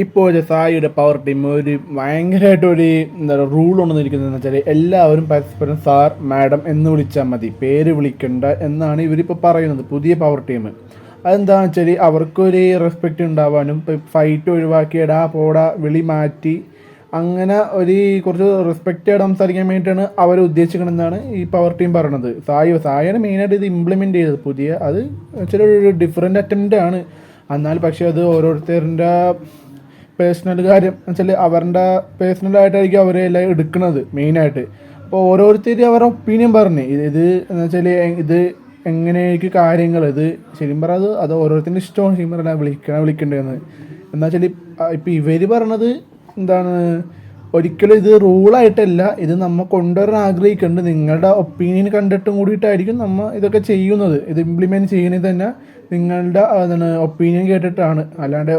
ഇപ്പോഴത്തെ സായിയുടെ power team ഒരു ഭയങ്കരമായിട്ടൊരു എന്താ പറയുക റൂൾ ഉണ്ടെന്നിരിക്കുന്നതെന്ന് വെച്ചാൽ എല്ലാവരും പരസ്പരം സാർ മാഡം എന്ന് വിളിച്ചാൽ മതി, പേര് വിളിക്കണ്ട എന്നാണ് ഇവരിപ്പോൾ പറയുന്നത് പുതിയ പവർ ടീം. അതെന്താണെന്ന് വെച്ചാൽ അവർക്കൊരു റെസ്പെക്റ്റ് ഉണ്ടാവാനും ഇപ്പോൾ ഫൈറ്റ് ഒഴിവാക്കി എടാ പോടാ വിളി മാറ്റി അങ്ങനെ ഒരു കുറച്ച് റെസ്പെക്റ്റ് ആയിട്ട് സംസാരിക്കാൻ വേണ്ടിയിട്ടാണ് അവർ ഉദ്ദേശിക്കണമെന്നാണ് ഈ പവർ ടീം പറയണത്. സായാണ് മെയിനായിട്ട് ഇത് ഇംപ്ലിമെൻറ്റ് ചെയ്തത് പുതിയ. അത് വെച്ചാൽ ഒരു ഡിഫറെൻറ്റ് അറ്റംപ്റ്റ് ആണ്. എന്നാൽ പക്ഷേ അത് ഓരോരുത്തരുടെ പേഴ്സണൽ കാര്യം വെച്ചാൽ അവരുടെ പേഴ്സണലായിട്ടായിരിക്കും അവരെല്ലാം എടുക്കുന്നത് മെയിനായിട്ട്. അപ്പോൾ ഓരോരുത്തർ അവരുടെ ഒപ്പീനിയൻ പറഞ്ഞ് ഇത് എന്ന് വെച്ചാൽ ഇത് എങ്ങനെയായിരിക്കും കാര്യങ്ങൾ, ഇത് ശരിക്കും പറഞ്ഞത് അത് ഓരോരുത്തരുടെ ഇഷ്ടമാണ് ശരിക്കും പറഞ്ഞാൽ വിളിക്കേണ്ടതെന്ന്. എന്താ വെച്ചാൽ ഇപ്പം ഇവർ പറഞ്ഞത് എന്താണ്, ഒരിക്കലും ഇത് റൂളായിട്ടല്ല, ഇത് നമ്മൾ കൊണ്ടുവരാൻ ആഗ്രഹിക്കുന്നുണ്ട്, നിങ്ങളുടെ ഒപ്പീനിയൻ കണ്ടിട്ടും കൂടിയിട്ടായിരിക്കും നമ്മൾ ഇതൊക്കെ ചെയ്യുന്നത്. ഇത് ഇംപ്ലിമെൻറ്റ് ചെയ്യുന്നത് തന്നെ നിങ്ങളുടെ ഒപ്പീനിയൻ കേട്ടിട്ടാണ്, അല്ലാണ്ട്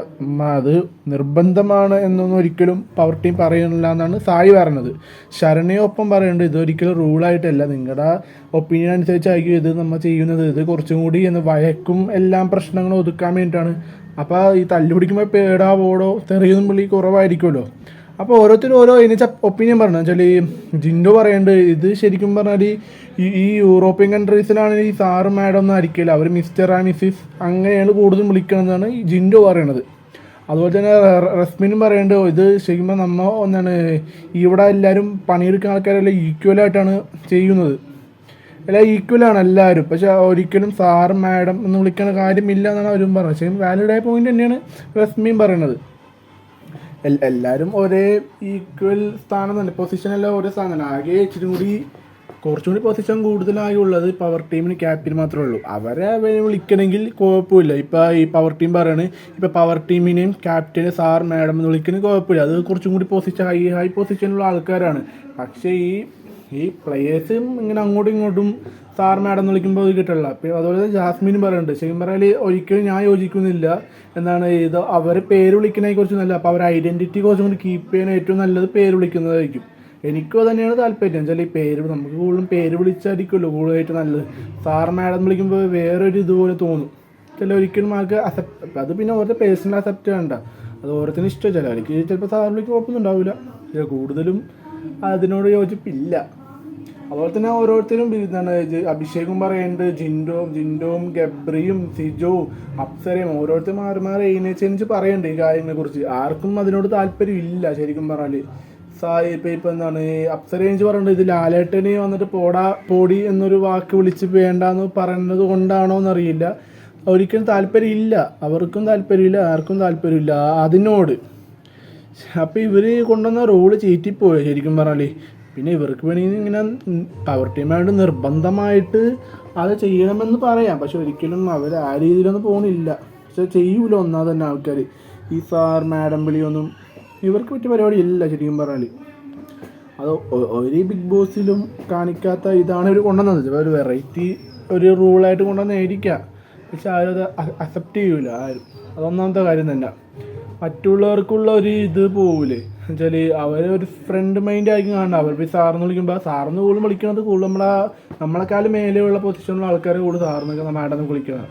അത് നിർബന്ധമാണ് എന്നൊന്നും ഒരിക്കലും പവർ ടീം പറയുന്നില്ല എന്നാണ് സായി പറയുന്നത്. ശരണ്യൊപ്പം പറയുന്നുണ്ട് ഇതൊരിക്കലും റൂളായിട്ടല്ല, നിങ്ങളുടെ ഒപ്പീനിയൻ അനുസരിച്ചായിരിക്കും ഇത് നമ്മൾ ചെയ്യുന്നത്, ഇത് കുറച്ചും കൂടി വഴക്കും എല്ലാം പ്രശ്നങ്ങളും ഒതുക്കാൻ വേണ്ടിയിട്ടാണ്. അപ്പോൾ ഈ തല്ലു പിടിക്കുമ്പോൾ പേടാ പോടോ തെറിയൊന്നും പുള്ളി കുറവായിരിക്കുമല്ലോ. അപ്പോൾ ഓരോരുത്തരും ഓരോ എനിക്ക് ഒപ്പീനിയൻ പറഞ്ഞു വെച്ചാൽ ഈ ജിൻഡോ പറയുന്നുണ്ട് ഇത് ശരിക്കും പറഞ്ഞാൽ ഈ യൂറോപ്യൻ കൺട്രീസിലാണ് ഈ സാറ് മാഡം ഒന്നും ആയിരിക്കില്ല, അവർ മിസ്റ്റർ ആൻഡ് മിസ്സിസ് അങ്ങനെയാണ് കൂടുതലും വിളിക്കണമെന്നാണ് ഈ ജിൻഡോ പറയണത്. അതുപോലെ തന്നെ റസ്മിനും പറയുന്നുണ്ട് ഇത് ശരിക്കും നമ്മൾ ഇവിടെ എല്ലാവരും പണിയെടുക്കുന്ന ആൾക്കാരെല്ലാം ഈക്വലായിട്ടാണ് ചെയ്യുന്നത്, എല്ലാം ഈക്വലാണ് എല്ലാവരും, പക്ഷെ ഒരിക്കലും സാർ മാഡം എന്ന് വിളിക്കുന്ന കാര്യമില്ല എന്നാണ് അവരും പറഞ്ഞത്. ശരിക്കും വാലിഡായ പോയിന്റ് തന്നെയാണ് റസ്മിയും പറയുന്നത്. എല്ലാവരും ഒരേ ഈക്വൽ സ്ഥാനം തന്നെ, പൊസിഷനെല്ലാം ഒരേ സ്ഥാനം തന്നെ. ആകെ ഇച്ചിരി കൂടി കുറച്ചും കൂടി പൊസിഷൻ കൂടുതലായി ഉള്ളത് പവർ ടീമിന് ക്യാപ്റ്റൻ മാത്രമേ ഉള്ളൂ. അവരെ വിളിക്കണമെങ്കിൽ കുഴപ്പമില്ല. ഇപ്പോൾ ഈ പവർ ടീം പറയാണ് ഇപ്പോൾ പവർ ടീമിനെയും ക്യാപ്റ്റന് സാർ മാഡം എന്ന് വിളിക്കുന്നത് കുഴപ്പമില്ല, അത് കുറച്ചും കൂടി പൊസിഷൻ ഹൈ പൊസിഷനിലുള്ള ആൾക്കാരാണ്. പക്ഷേ ഈ പ്ലെയേഴ്സും ഇങ്ങനെ അങ്ങോട്ടും ഇങ്ങോട്ടും സാർ മാഡം എന്ന് വിളിക്കുമ്പോൾ അത് കിട്ടില്ല. അപ്പോൾ അതുപോലെ ജാസ്മിനും പറയുന്നുണ്ട് ശരിക്കും പറഞ്ഞാൽ ഒരിക്കലും ഞാൻ യോജിക്കുന്നില്ല എന്നാണ്, ഇത് അവർ പേര് വിളിക്കുന്നതിനെ കുറിച്ച് നല്ല, അപ്പോൾ അവർ ഐഡൻറ്റിറ്റി കുറച്ചും കൂടി കീപ്പ് ചെയ്യാൻ ഏറ്റവും നല്ലത് പേര് വിളിക്കുന്നതായിരിക്കും. എനിക്കും തന്നെയാണ് താല്പര്യം വെച്ചാൽ ഈ പേര് നമുക്ക് കൂടുതലും പേര് വിളിച്ചായിരിക്കുമല്ലോ കൂടുതലായിട്ട് നല്ലത്. സാർ മാഡം വിളിക്കുമ്പോൾ വേറൊരു ഇതുപോലെ തോന്നും ചില, ഒരിക്കലും ആൾക്ക് അക്സെപ്റ്റ്, അത് പിന്നെ ഓരോ പേഴ്സണൽ അക്സെപ്റ്റ് വേണ്ട, അത് ഓരോരുത്തരും ഇഷ്ടം. ചില എനിക്ക് ചിലപ്പോൾ സാർ വിളിക്ക് കുഴപ്പമൊന്നും ഉണ്ടാവില്ല, കൂടുതലും അതിനോട് യോജിപ്പില്ല. അതുപോലെ തന്നെ ഓരോരുത്തരും അഭിഷേകും പറയുന്നുണ്ട്, ജിൻഡോവും ഗബ്രിയും സിജോവും അപ്സരയും ഓരോരുത്തരും മാറി മാറി എഴുന്നേച്ച് പറയുന്നുണ്ട് ഈ കാര്യങ്ങളെ കുറിച്ച്. ആർക്കും അതിനോട് താല്പര്യം ഇല്ല ശരിക്കും പറഞ്ഞാൽ. ഇപ്പം അപ്സര എഴുന്നേച്ച് പറയുന്നുണ്ട് ഇത് ലാലേട്ടനെ വന്നിട്ട് പോടി എന്നൊരു വാക്ക് വിളിച്ച് വേണ്ടാന്ന് പറയുന്നത് കൊണ്ടാണോ എന്നറിയില്ല, ഒരിക്കലും താല്പര്യമില്ല, അവർക്കും താല്പര്യമില്ല, ആർക്കും താല്പര്യമില്ല അതിനോട്. അപ്പോൾ ഇവർ കൊണ്ടുവന്ന റോള് ചീറ്റിപ്പോയി ശരിക്കും പറഞ്ഞാൽ. പിന്നെ ഇവർക്ക് വേണമെങ്കിൽ ഇങ്ങനെ പവർ ടീമായിട്ട് നിർബന്ധമായിട്ട് അത് ചെയ്യണമെന്ന് പറയാം, പക്ഷെ ഒരിക്കലും അവർ ആ രീതിയിലൊന്നും പോകുന്നില്ല. പക്ഷെ ചെയ്യൂല ഒന്നാമത് തന്നെ ആൾക്കാർ ഈ സാർ മാഡം വിളിയൊന്നും ഇവർക്ക് പറ്റിയ പരിപാടി ഇല്ല ശരിക്കും പറഞ്ഞാൽ. അത് ഒരു ബിഗ് ബോസിലും കാണിക്കാത്ത ഇതാണ് ഇവർ കൊണ്ടുവന്നത്, ഒരു വെറൈറ്റി ഒരു റൂളായിട്ട് കൊണ്ടുവന്നായിരിക്കാം, പക്ഷെ ആരും അത് അക്സെപ്റ്റ് ചെയ്യൂല ആരും. അതൊന്നാമത്തെ കാര്യം തന്നെ. മറ്റുള്ളവർക്കുള്ള ഒരു ഇത് പോകൂലേ എന്നുവെച്ചാൽ അവരൊരു ഫ്രണ്ട് മൈൻഡ് ആയിരിക്കും കാണുന്നത്. അവർ പോയി സാറിന് വിളിക്കുമ്പോൾ സാറിന് കൂടുതൽ വിളിക്കുന്നത് കൂടുതൽ നമ്മളെക്കാളും മേലെയുള്ള പൊസിഷനിലുള്ള ആൾക്കാരെ കൂടുതൽ സാറിനൊക്കെ മാഡം വിളിക്കുന്നത്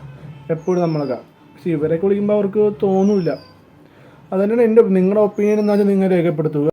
എപ്പോഴും നമ്മളൊക്കെ. പക്ഷെ ഇവരൊക്കെ വിളിക്കുമ്പോൾ അവർക്ക് തോന്നില്ല. അതുതന്നെയാണ് നിങ്ങളുടെ ഒപ്പീനിയൻ എന്താ വെച്ചാൽ നിങ്ങൾ രേഖപ്പെടുത്തുക.